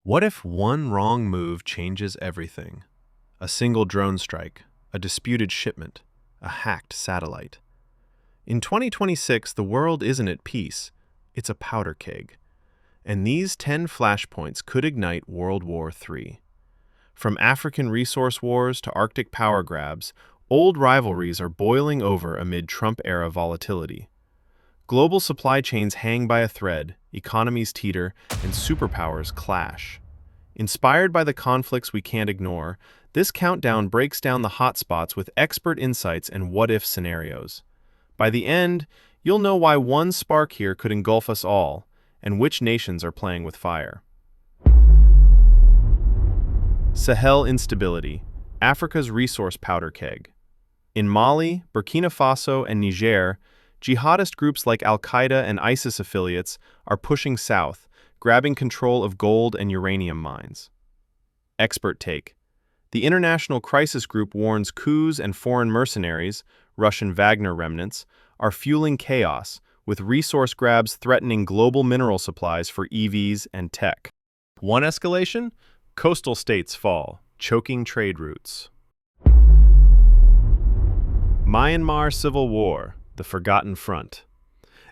What if one wrong move changes everything? A single drone strike, a disputed shipment, a hacked satellite. In 2026, the world isn't at peace, it's a powder keg. And these 10 flashpoints could ignite World War III. From African resource wars to Arctic power grabs, old rivalries are boiling over amid Trump-era volatility. Global supply chains hang by a thread, economies teeter, and superpowers clash. Inspired by the conflicts we can't ignore, this countdown breaks down the hotspots with expert insights and what-if scenarios. By the end, you'll know why one spark here could engulf us all, and which nations are playing with fire. Sahel instability, Africa's resource powder keg. In Mali, Burkina Faso, and Niger, jihadist groups like Al-Qaeda and ISIS affiliates are pushing south, grabbing control of gold and uranium mines. Expert take. The International Crisis Group warns coups and foreign mercenaries, Russian Wagner remnants, are fueling chaos, with resource grabs threatening global mineral supplies for EVs and tech. One escalation? Coastal states fall, choking trade routes. Myanmar Civil War, the Forgotten Front.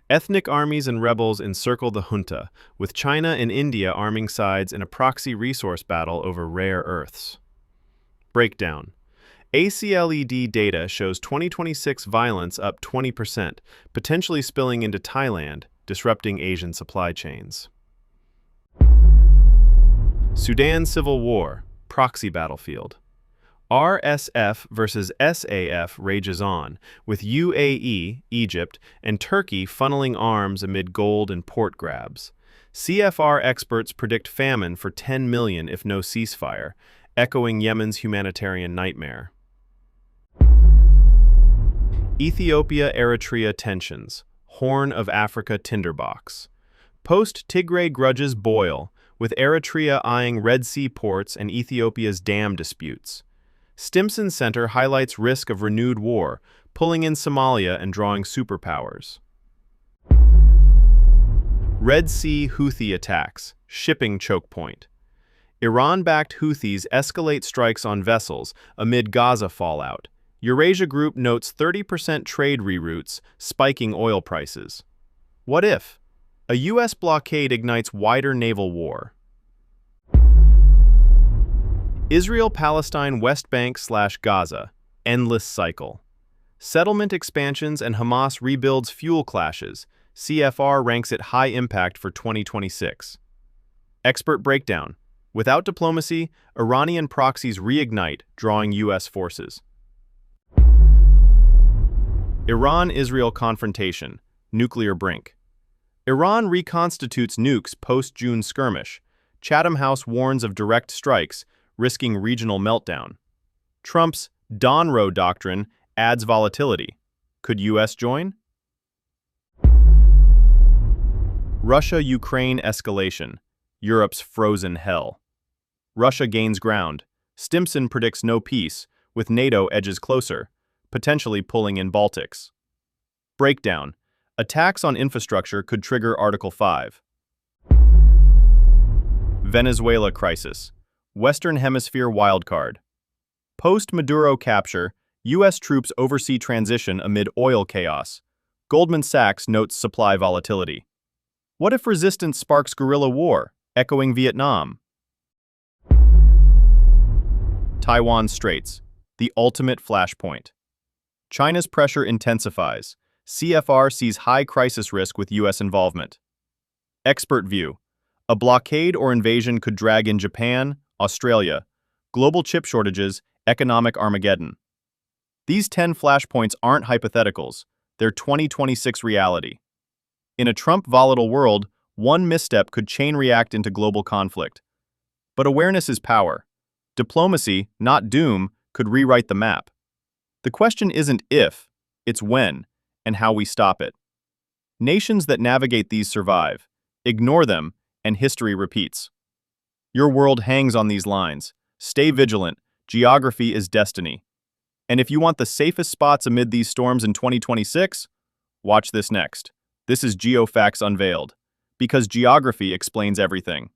Ethnic armies and rebels encircle the junta, with China and India arming sides in a proxy resource battle over rare earths. Breakdown. ACLED data shows 2026 violence up 20%, potentially spilling into Thailand, disrupting Asian supply chains. Sudan Civil War, proxy battlefield. RSF versus SAF rages on, with UAE, Egypt, and Turkey funneling arms amid gold and port grabs. CFR experts predict famine for 10 million if no ceasefire, echoing Yemen's humanitarian nightmare. Ethiopia-Eritrea tensions, Horn of Africa Tinderbox. Post-Tigray grudges boil, with Eritrea eyeing Red Sea ports and Ethiopia's dam disputes. Stimson Center highlights risk of renewed war, pulling in Somalia and drawing superpowers. Red Sea Houthi attacks, shipping chokepoint. Iran-backed Houthis escalate strikes on vessels amid Gaza fallout. Eurasia Group notes 30% trade reroutes, spiking oil prices. What if? A U.S. blockade ignites wider naval war. Israel-Palestine West Bank/Gaza, endless cycle. Settlement expansions and Hamas rebuilds fuel clashes. CFR ranks it high impact for 2026. Expert breakdown. Without diplomacy, Iranian proxies reignite, drawing U.S. forces. Iran-Israel confrontation, nuclear brink. Iran reconstitutes nukes post-June skirmish. Chatham House warns of direct strikes, risking regional meltdown. Trump's Dawn Row doctrine adds volatility. Could U.S. join? Russia-Ukraine escalation, Europe's frozen hell. Russia gains ground. Stimson predicts no peace, with NATO edges closer, potentially pulling in Baltics. Breakdown. Attacks on infrastructure could trigger Article 5. Venezuela crisis. Western Hemisphere wildcard. Post-Maduro capture, U.S. troops oversee transition amid oil chaos. Goldman Sachs notes supply volatility. What if resistance sparks guerrilla war, echoing Vietnam? Taiwan Straits, the ultimate flashpoint. China's pressure intensifies. CFR sees high crisis risk with U.S. involvement. Expert view. A blockade or invasion could drag in Japan, Australia. Global chip shortages, economic Armageddon. These 10 flashpoints aren't hypotheticals. They're 2026 reality. In a Trump volatile world, one misstep could chain react into global conflict. But awareness is power. Diplomacy, not doom, could rewrite the map. The question isn't if, it's when, and how we stop it. Nations that navigate these survive. Ignore them, and history repeats. Your world hangs on these lines. Stay vigilant. Geography is destiny. And if you want the safest spots amid these storms in 2026, watch this next. This is GeoFacts Unveiled, because geography explains everything.